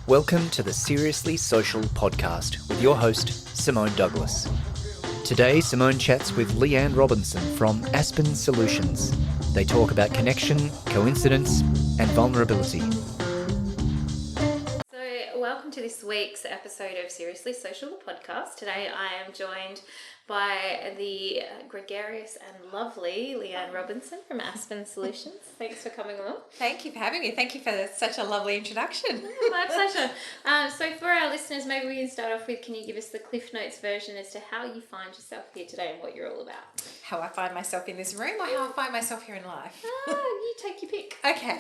Welcome to the Seriously Social podcast with your host, Simone Douglas. Today, Simone chats with Leanne Robinson from Aspen Solutions. They talk about connection, coincidence, and vulnerability. So, welcome to this week's episode of Seriously Social, the podcast. Today, I am joined by the gregarious and lovely Leanne Robinson from Aspen Solutions. Thanks for coming along. Thank you for having me. Thank you for such a lovely introduction. My pleasure. So for our listeners, maybe we can start off with, can you give us the Cliff Notes version as to how you find yourself here today and what you're all about? How I find myself in this room or how I find myself here in life? You take your pick. Okay.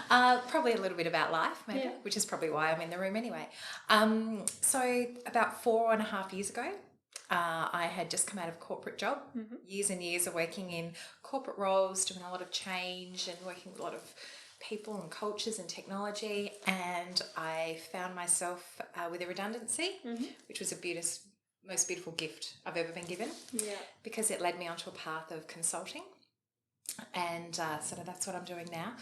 Probably a little bit about life, maybe, which is probably why I'm in the room anyway. So about 4.5 years ago, I had just come out of a corporate job, years and years of working in corporate roles, doing a lot of change and working with a lot of people and cultures and technology, and I found myself with a redundancy, which was the most beautiful gift I've ever been given, because it led me onto a path of consulting, and so that's what I'm doing now.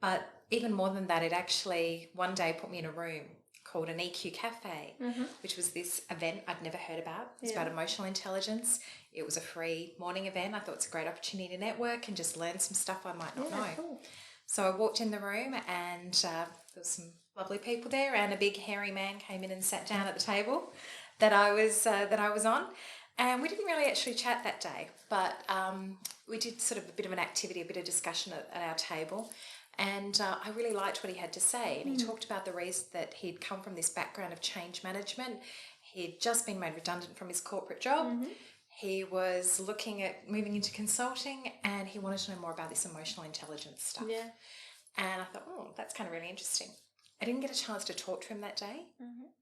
But even more than that, it actually one day put me in a room called an EQ Cafe, which was this event I'd never heard about. It's about emotional intelligence. It was a free morning event. I thought it's a great opportunity to network and just learn some stuff I might not know. Cool. So I walked in the room and there was some lovely people there, and a big hairy man came in and sat down at the table that I was on. And we didn't really actually chat that day, but we did sort of a bit of an activity, a bit of discussion at our table. And I really liked what he had to say. And he talked about the reason that he'd come from this background of change management. He'd just been made redundant from his corporate job. He was looking at moving into consulting, and he wanted to know more about this emotional intelligence stuff. And I thought, that's kind of really interesting. I didn't get a chance to talk to him that day,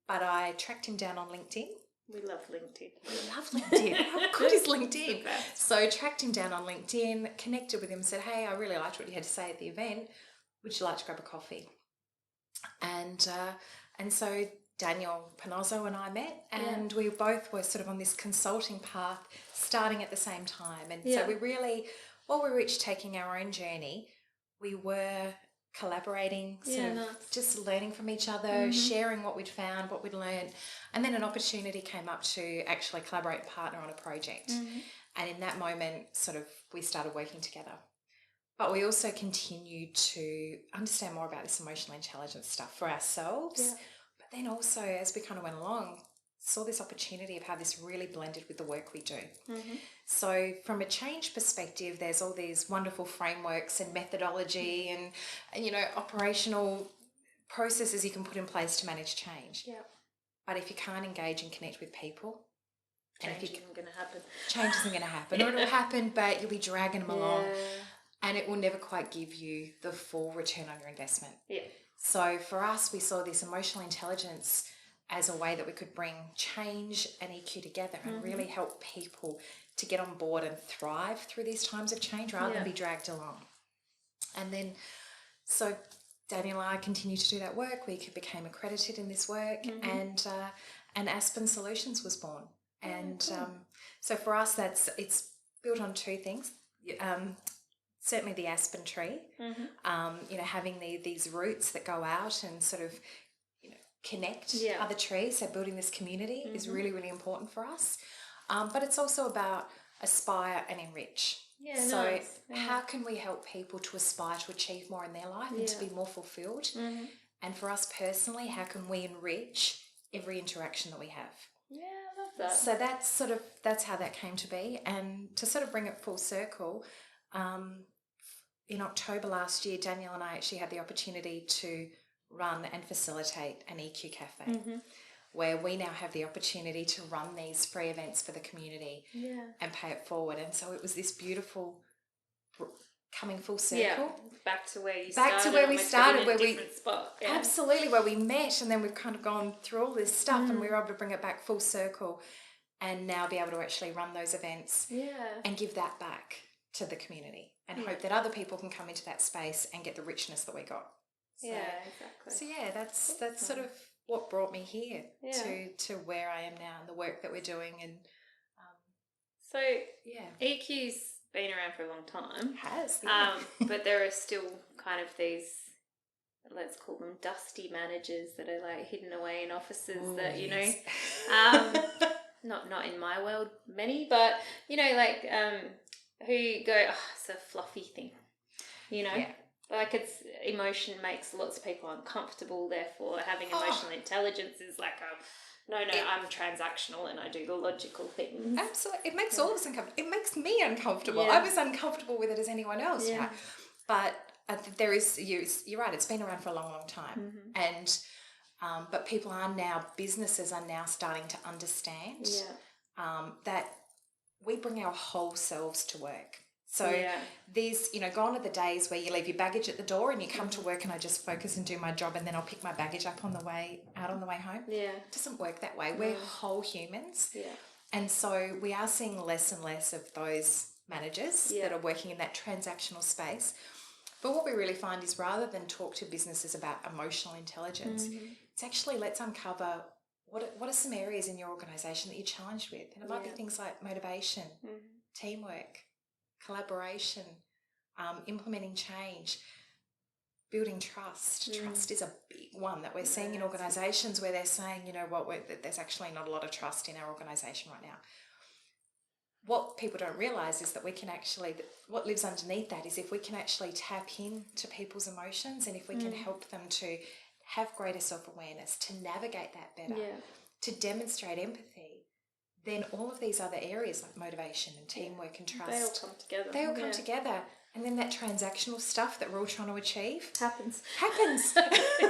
but I tracked him down on LinkedIn. We love LinkedIn. We love LinkedIn. How good is LinkedIn? So I tracked him down on LinkedIn, connected with him, said, hey, I really liked what you had to say at the event. Would you like to grab a coffee? And so Daniel Panozzo and I met, and we both were sort of on this consulting path starting at the same time. And so we really, while we were each taking our own journey, we were collaborating, just learning from each other, sharing what we'd found, what we'd learned. And then an opportunity came up to actually collaborate and partner on a project. And in that moment, sort of, we started working together. But we also continued to understand more about this emotional intelligence stuff for ourselves. But then also, as we kind of went along, saw this opportunity of how this really blended with the work we do. So from a change perspective, there's all these wonderful frameworks and methodology and operational processes you can put in place to manage change. But if you can't engage and connect with people, Change isn't going to happen. Change isn't going to happen. Or it'll happen, but you'll be dragging them along. And it will never quite give you the full return on your investment. So for us, we saw this emotional intelligence as a way that we could bring change and EQ together and really help people to get on board and thrive through these times of change rather than be dragged along. And then, so Daniel and I continued to do that work. We became accredited in this work, and Aspen Solutions was born. And so for us, it's built on two things. Certainly the aspen tree, having these roots that go out and sort of, connect other trees. So building this community is really, really important for us. But it's also about aspire and enrich. So how can we help people to aspire to achieve more in their life and to be more fulfilled? And for us personally, how can we enrich every interaction that we have? I love that. So that's how that came to be. And to sort of bring it full circle, in October last year, Daniel and I actually had the opportunity to run and facilitate an EQ Cafe, where we now have the opportunity to run these free events for the community and pay it forward. And so it was this beautiful coming full circle. Back to where we started, where we spot. Absolutely, where we met, and then we've kind of gone through all this stuff and we were able to bring it back full circle and now be able to actually run those events and give that back to the community and hope that other people can come into that space and get the richness that we got. So, exactly. So that's sort of what brought me here to where I am now and the work that we're doing. And EQ's been around for a long time. Has, but there are still kind of these let's call them dusty managers that are like hidden away in offices that, you know, yes. not in my world many, but, you know, like who go, oh, it's a fluffy thing, you know? Yeah. Like it's emotion makes lots of people uncomfortable, therefore having emotional intelligence is like I'm transactional and I do the logical things. Absolutely. It makes all of us uncomfortable. It makes me uncomfortable. Yeah. I was uncomfortable with it as anyone else. Yeah. Right? But there is, you're right, it's been around for a long, long time. And but businesses are now starting to understand that we bring our whole selves to work. So there's, gone are the days where you leave your baggage at the door and you come to work and I just focus and do my job and then I'll pick my baggage up on the way home. Yeah. It doesn't work that way. We're whole humans. Yeah. And so we are seeing less and less of those managers that are working in that transactional space. But what we really find is rather than talk to businesses about emotional intelligence, it's actually let's uncover what are some areas in your organisation that you're challenged with. And it might be things like motivation, teamwork, collaboration, implementing change, building trust. Trust is a big one that we're seeing in organisations where they're saying, you know what, there's actually not a lot of trust in our organisation right now. What people don't realise is that we can actually, what lives underneath that is if we can actually tap into people's emotions and if we can help them to have greater self-awareness, to navigate that better, to demonstrate empathy, then all of these other areas like motivation and teamwork and trust, they all come together. They all come together. And then that transactional stuff that we're all trying to achieve happens.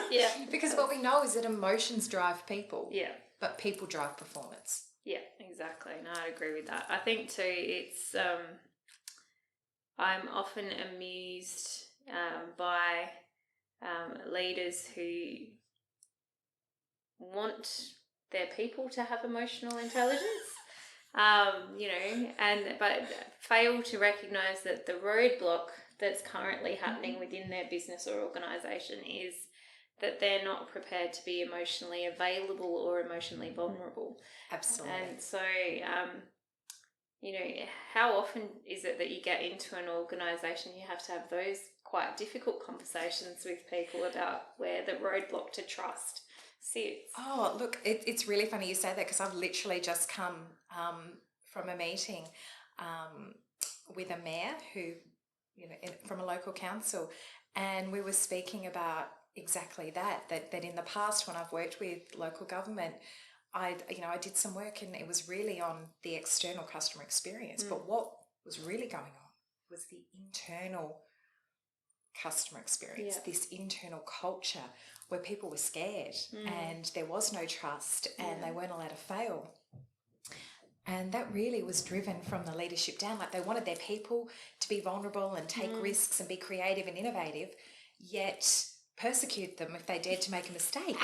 Yeah. Because what we know is that emotions drive people. Yeah. But people drive performance. Yeah, exactly. No, I agree with that. I think too, it's I'm often amused by leaders who want their people to have emotional intelligence, but fail to recognise that the roadblock that's currently happening within their business or organisation is that they're not prepared to be emotionally available or emotionally vulnerable. Absolutely. And so, how often is it that you get into an organisation, you have to have those quite difficult conversations with people about where the roadblock to trust sits? Oh, look, it's really funny you say that because I've literally just come from a meeting with a mayor who, from a local council, and we were speaking about exactly that in the past when I've worked with local government, I did some work and it was really on the external customer experience, but what was really going on was the internal customer experience, this internal culture where people were scared and there was no trust and they weren't allowed to fail. And that really was driven from the leadership down. Like they wanted their people to be vulnerable and take risks and be creative and innovative, yet persecute them if they dared to make a mistake.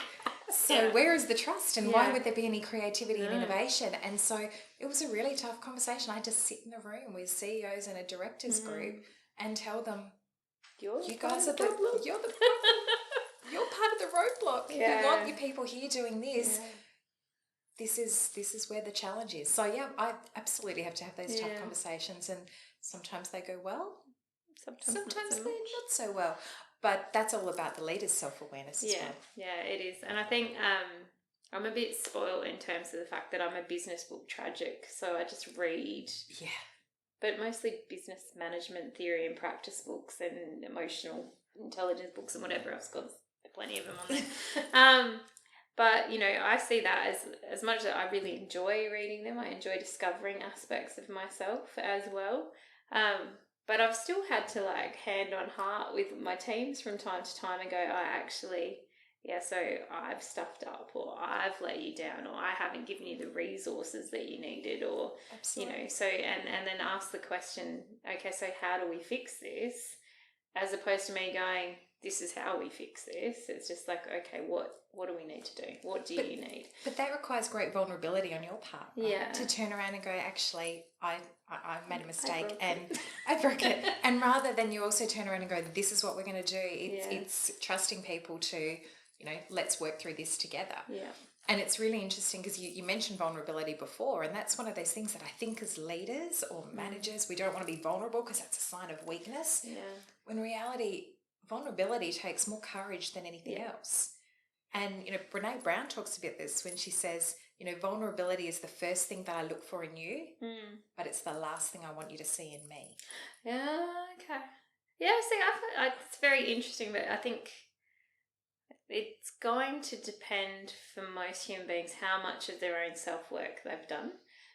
So where is the trust and why would there be any creativity and innovation? And so it was a really tough conversation. I had to sit in a room with CEOs and a directors group and tell them, you guys are you're the problem. You're part of the roadblock. If you want your people here doing this, this is where the challenge is. So I absolutely have to have those tough conversations, and sometimes they go well, sometimes they're not so well. But that's all about the leader's self-awareness as well. Yeah, it is. And I think I'm a bit spoiled in terms of the fact that I'm a business book tragic. So I just read, but mostly business management theory and practice books and emotional intelligence books and whatever else. Got plenty of them on there. But, I see that as much as I really enjoy reading them, I enjoy discovering aspects of myself as well. But I've still had to hand on heart with my teams from time to time and go, so I've stuffed up, or I've let you down, or I haven't given you the resources that you needed, or, so, and then ask the question, okay, so how do we fix this? As opposed to me going, this is how we fix this. It's just like, okay, what do we need to do? What do you need? But that requires great vulnerability on your part, right? To turn around and go, actually, I made a mistake and I broke it. And rather than you also turn around and go, this is what we're going to do. It's trusting people to, let's work through this together. Yeah. And it's really interesting because you mentioned vulnerability before, and that's one of those things that I think as leaders or managers, we don't want to be vulnerable because that's a sign of weakness. Yeah. When in reality, vulnerability takes more courage than anything else. And, Brene Brown talks about this when she says, vulnerability is the first thing that I look for in you, but it's the last thing I want you to see in me. Yeah, okay. Yeah, see, it's very interesting, but I think it's going to depend for most human beings how much of their own self-work they've done.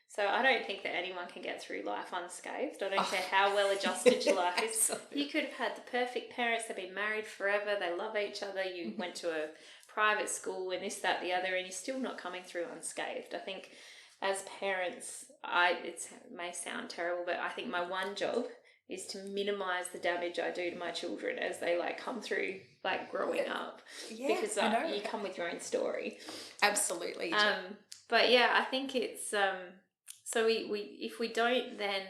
So I don't think that anyone can get through life unscathed. I don't care how well adjusted your life is. You could have had the perfect parents, they've been married forever, they love each other, you went to a private school and this, that, the other, and you're still not coming through unscathed. I think as parents, it may sound terrible, but I think my one job is to minimize the damage I do to my children as they come through growing up. Yeah, because you come with your own story. Absolutely. But yeah, I think it's so we if we don't then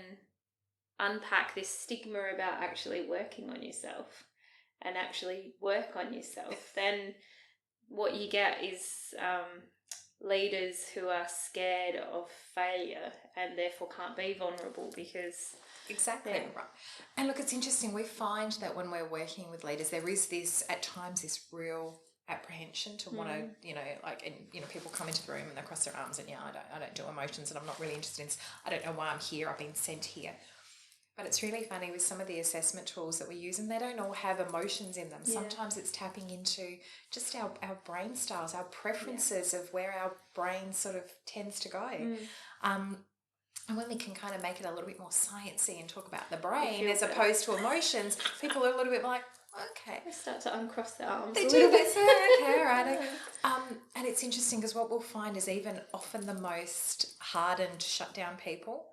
unpack this stigma about actually working on yourself and actually work on yourself, then what you get is leaders who are scared of failure and therefore can't be vulnerable because... Exactly, right. And look, it's interesting. We find that when we're working with leaders, there is at times this real apprehension to want to, people come into the room and they cross their arms and I don't do emotions and I'm not really interested in this. I don't know why I'm here. I've been sent here. But it's really funny with some of the assessment tools that we use, and they don't all have emotions in them. Yeah. Sometimes it's tapping into just our brain styles, our preferences of where our brain sort of tends to go. And when we can kind of make it a little bit more sciencey and talk about the brain as opposed to emotions, people are a little bit like, okay. They start to uncross their arms. They do. They say, okay, all right. And it's interesting because what we'll find is even often the most hardened, shut down people,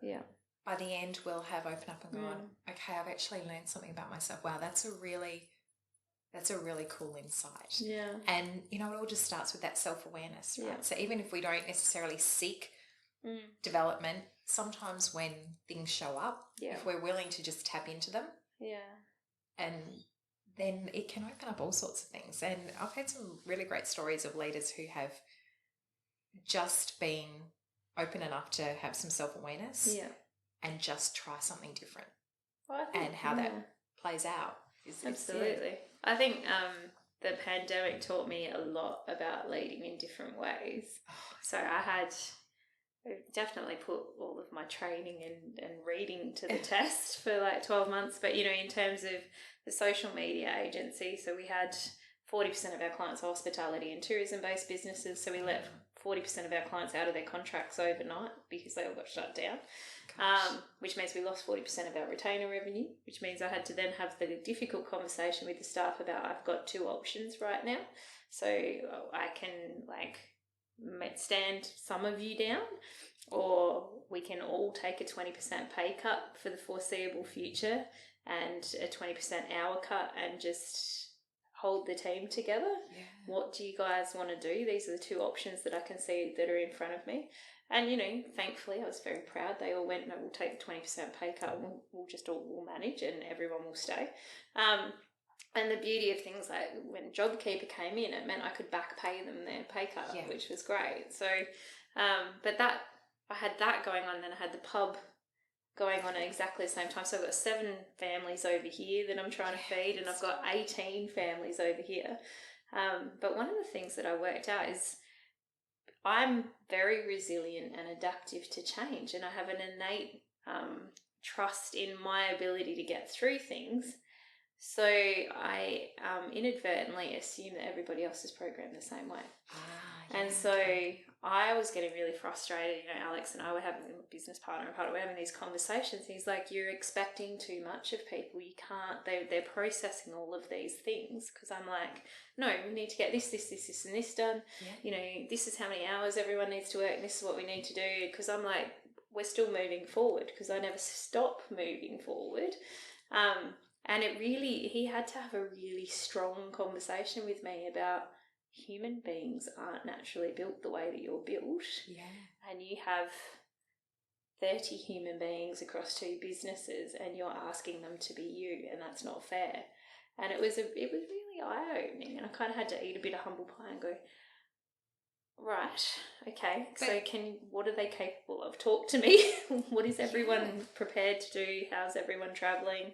by the end we'll have opened up and gone, okay, I've actually learned something about myself. Wow, that's a really cool insight. Yeah. And, it all just starts with that self-awareness, right? Yeah. So even if we don't necessarily seek development, sometimes when things show up, if we're willing to just tap into them, and then it can open up all sorts of things. And I've had some really great stories of leaders who have just been open enough to have some self-awareness and just try something different. Well, and how that plays out. Absolutely. I think the pandemic taught me a lot about leading in different ways. So I definitely put all of my training and reading to the test for 12 months. But, in terms of the social media agency, so we had 40% of our clients are hospitality and tourism-based businesses. So we let 40% of our clients out of their contracts overnight because they all got shut down, which means we lost 40% of our retainer revenue, which means I had to then have the difficult conversation with the staff about I've got two options right now. So I can stand some of you down, or we can all take a 20% pay cut for the foreseeable future and a 20% hour cut and just hold the team together. Yeah. What do you guys want to do? These are the two options that I can see that are in front of me. And, thankfully I was very proud. They all went, no, we'll take the 20% pay cut and we'll manage and everyone will stay. And the beauty of things like when JobKeeper came in, it meant I could back pay them their pay cut, which was great. So, but I had that going on, and then I had the pub going on at exactly the same time. So I've got 7 families over here that I'm trying to feed, and I've got 18 families over here. But one of the things that I worked out is I'm very resilient and adaptive to change, and I have an innate trust in my ability to get through things. So I inadvertently assume that everybody else is programmed the same way. And so I was getting really frustrated. Alex and I were having a business partner and we're having these conversations. He's like, you're expecting too much of people. You can't, they're processing all of these things. Because I'm like, no, we need to get this and this done. Yeah. This is how many hours everyone needs to work and this is what we need to do. Because I'm like, we're still moving forward because I never stop moving forward. And he had to have a really strong conversation with me about human beings aren't naturally built the way that you're built. Yeah. And you have 30 human beings across 2 businesses and you're asking them to be you, and that's not fair. And it was really eye-opening, and I kind of had to eat a bit of humble pie and go, right, okay, so what are they capable of? Talk to me. What is everyone prepared to do? How's everyone travelling?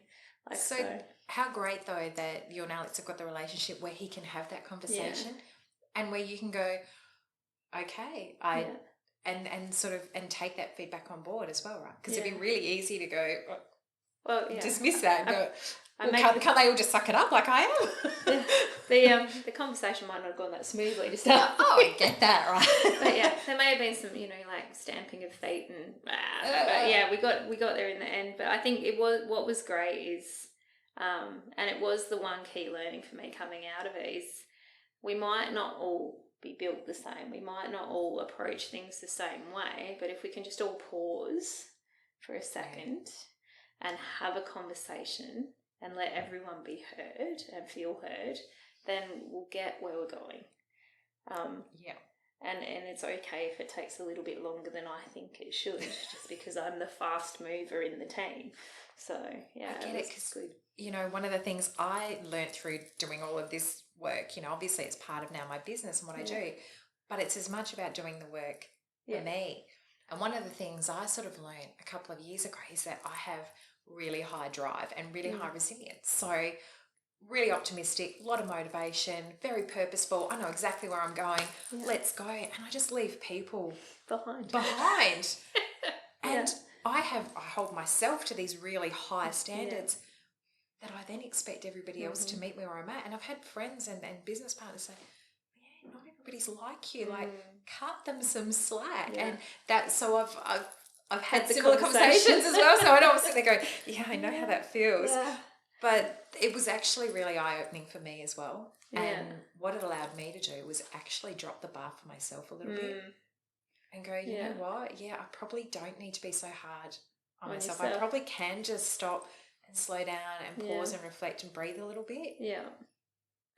how great though that you and Alex have got the relationship where he can have that conversation and where you can go, okay, and sort of and take that feedback on board as well, right? Because it'd be really easy to go, dismiss that and go, can't they all just suck it up like I am? The conversation might not have gone that smoothly to start. I get that, right? But yeah, there may have been some, like stamping of feet and but we got there in the end. But I think what was great is, and it was the one key learning for me coming out of it is we might not all be built the same. We might not all approach things the same way, but if we can just all pause for a second and have a conversation and let everyone be heard and feel heard, then we'll get where we're going. And it's okay if it takes a little bit longer than I think it should, just because I'm the fast mover in the team. So, yeah. I get it, because, one of the things I learnt through doing all of this work, obviously it's part of now my business and what I do, but it's as much about doing the work for me. And one of the things I sort of learned a couple of years ago is that I have really high drive and really high resilience. So really optimistic, a lot of motivation, very purposeful. I know exactly where I'm going. Let's go. And I just leave people behind. And I hold myself to these really high standards that I then expect everybody else to meet me where I'm at. And I've had friends and business partners say, not everybody's like you. Like, cut them some slack. And so I've had similar conversations as well. So I don't sit there going, I know how that feels. Yeah. But it was actually really eye-opening for me as well. And what it allowed me to do was actually drop the bar for myself a little bit and go, you know what? Yeah, I probably don't need to be so hard on myself. I probably can just stop and slow down and pause and reflect and breathe a little bit. Yeah.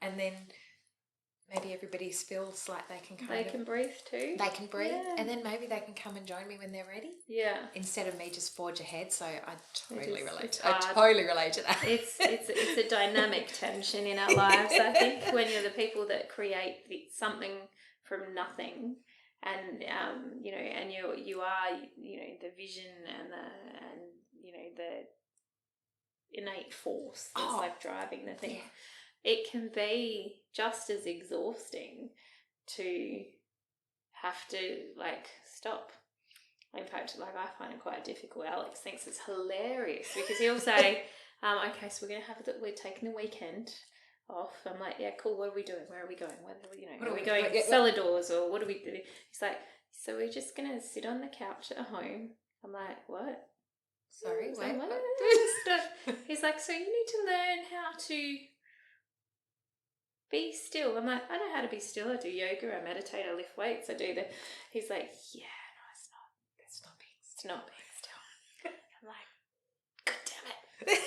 And then maybe everybody feels like they can breathe too. They can breathe, and then maybe they can come and join me when they're ready. Yeah. Instead of me just forge ahead. So I totally relate to that. It's a dynamic tension in our lives. I think when you're the people that create something from nothing, and and you are the vision and the innate force that's like driving the thing. Yeah. It can be just as exhausting to have to stop. In fact, I find it quite difficult. Alex thinks it's hilarious because he'll say, okay, so we're taking the weekend off. I'm like, yeah, cool. What are we doing? Where are we going? Are we going cellar doors or what do we do? He's like, so we're just going to sit on the couch at home. I'm like, what? Sorry, wait. What? He's like, so you need to learn how to be still. I'm like, I know how to be still. I do yoga, I meditate, I lift weights, I do the. He's like, yeah, no, it's not. It's not being still. I'm like, God damn it.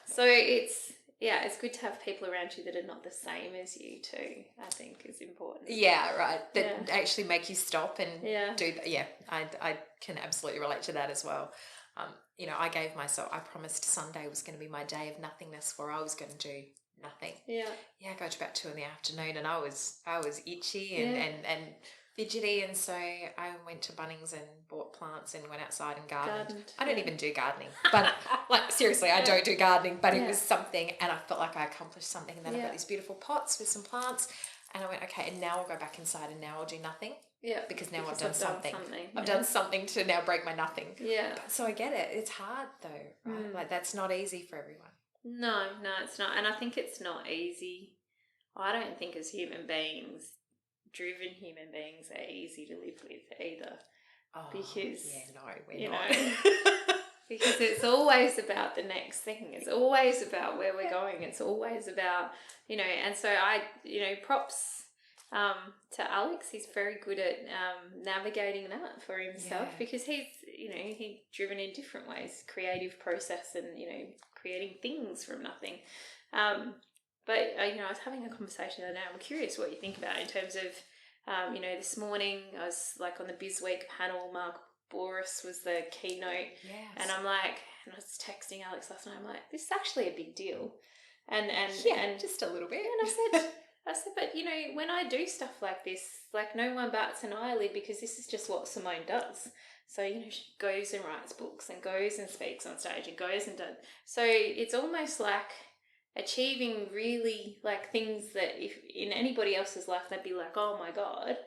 So it's good to have people around you that are not the same as you too. I think is important. Yeah, right. That actually make you stop and do that. Yeah, I can absolutely relate to that as well. I promised Sunday was going to be my day of nothingness, where I was going to do nothing. Yeah. I got to about 2 PM and I was itchy and fidgety, and so I went to Bunnings and bought plants and went outside and gardened. I don't even do gardening, but seriously, I don't do gardening, but it was something, and I felt like I accomplished something. And then I've got these beautiful pots with some plants, and I went, okay, and now I'll go back inside and now I'll do nothing. Yeah, because I've done something. I've done something to now break my nothing. Yeah. So I get it. It's hard though, right? That's not easy for everyone. No, it's not. And I think it's not easy. I don't think as human beings, driven human beings, are easy to live with either. Oh, because we're not. Because it's always about the next thing. It's always about where we're going. It's always about, and so props to Alex. He's very good at navigating that for himself because he's driven in different ways, creative process and, creating things from nothing. But I was having a conversation the other day. I'm curious what you think about it in terms of, this morning I was on the BizWeek panel. Mark Boris was the keynote. Yes. And I'm like, and I was texting Alex last night. I'm like, this is actually a big deal. And just a little bit. And I said, but when I do stuff like this, no one bats an eyelid because this is just what Simone does. So, she goes and writes books and goes and speaks on stage and goes and does. So it's almost like achieving really like things that if in anybody else's life they'd be like, oh my God,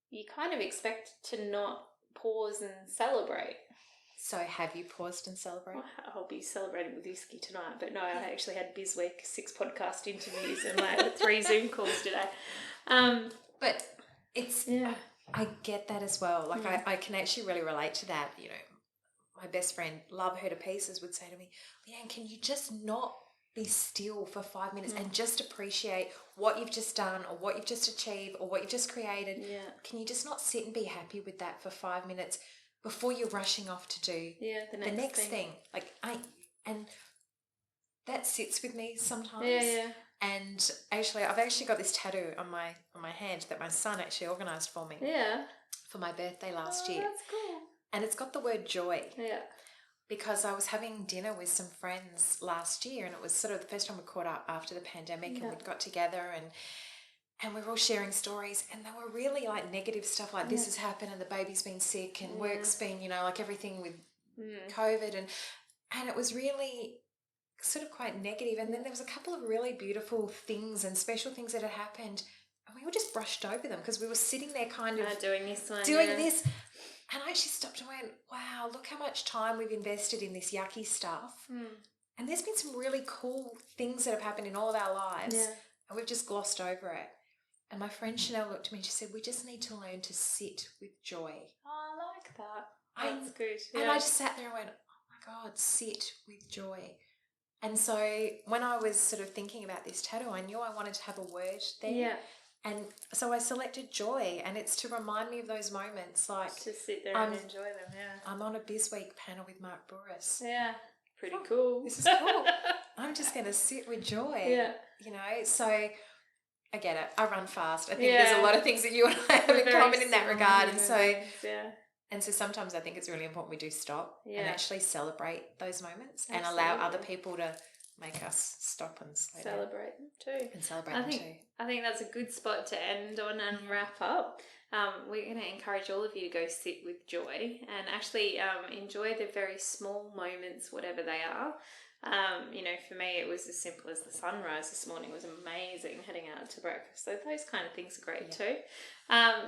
you kind of expect to not pause and celebrate. So have you paused and celebrated? Well, I'll be celebrating with whiskey tonight, but no, I actually had Bizweek, 6 podcast interviews and like 3 Zoom calls today. But it's, I get that as well. Like I can actually really relate to that. You know, my best friend, love her to pieces, would say to me, Leanne, can you just not be still for 5 minutes and just appreciate what you've just done or what you've just achieved or what you've just created? Yeah. Can you just not sit and be happy with that for 5 minutes before you're rushing off to do the next thing? Like and that sits with me sometimes. Yeah. And actually, I've actually got this tattoo on my hand that my son actually organised for me. Yeah. For my birthday last year. That's cool. And it's got the word joy. Yeah. Because I was having dinner with some friends last year, and it was sort of the first time we caught up after the pandemic, and we'd got together and we were all sharing stories, and they were really like negative stuff like this has happened and the baby's been sick and work's been, you know, like everything with COVID and it was really sort of quite negative. And then there was a couple of really beautiful things and special things that had happened, and we all just brushed over them because we were sitting there kind of doing this one. This. And I actually stopped and went, wow, look how much time we've invested in this yucky stuff. And there's been some really cool things that have happened in all of our lives. Yeah. And we've just glossed over it. And my friend Chanel looked at me and she said, we just need to learn to sit with joy. Oh, I like that. That's good. Yeah. And I just sat there and went, oh my God, sit with joy. And so when I was sort of thinking about this tattoo, I knew I wanted to have a word there. Yeah. And so I selected joy, and it's to remind me of those moments, like to sit there and enjoy them. Yeah, I'm on a Bizweek panel with Mark Burris. Yeah, pretty cool. This is cool. I'm just going to sit with joy. Yeah, you know. So I get it. I run fast. I think there's a lot of things that you and I have in common in that regard, and so sometimes I think it's really important we do stop and actually celebrate those moments and allow other people to make us stop and celebrate them too. And celebrate them too. I think that's a good spot to end on and wrap up. We're going to encourage all of you to go sit with joy and actually enjoy the very small moments, whatever they are. You know, for me, it was as simple as the sunrise this morning was amazing, heading out to breakfast. So those kind of things are great too.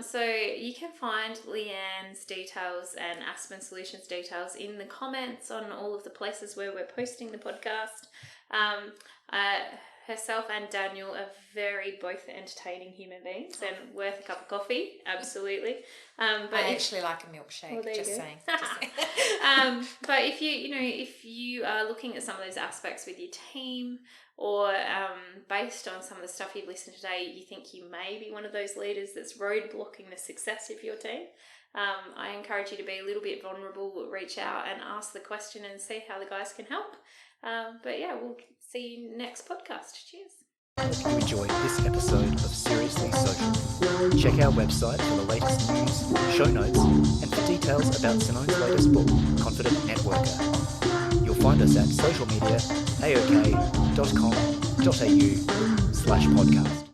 So you can find Leanne's details and Aspen Solutions details in the comments on all of the places where we're posting the podcast. Herself and Daniel are both entertaining human beings and worth a cup of coffee, absolutely. But I actually like a milkshake, just saying. But if you are looking at some of those aspects with your team, or based on some of the stuff you've listened to today, you think you may be one of those leaders that's roadblocking the success of your team, I encourage you to be a little bit vulnerable, reach out and ask the question and see how the guys can help. But yeah, we'll see you next podcast. Cheers. If you enjoyed this episode of Seriously Social, check our website for the latest news, show notes, and for details about Simone's latest book, Confident Networker. You'll find us at social media, aok.com.au/podcast.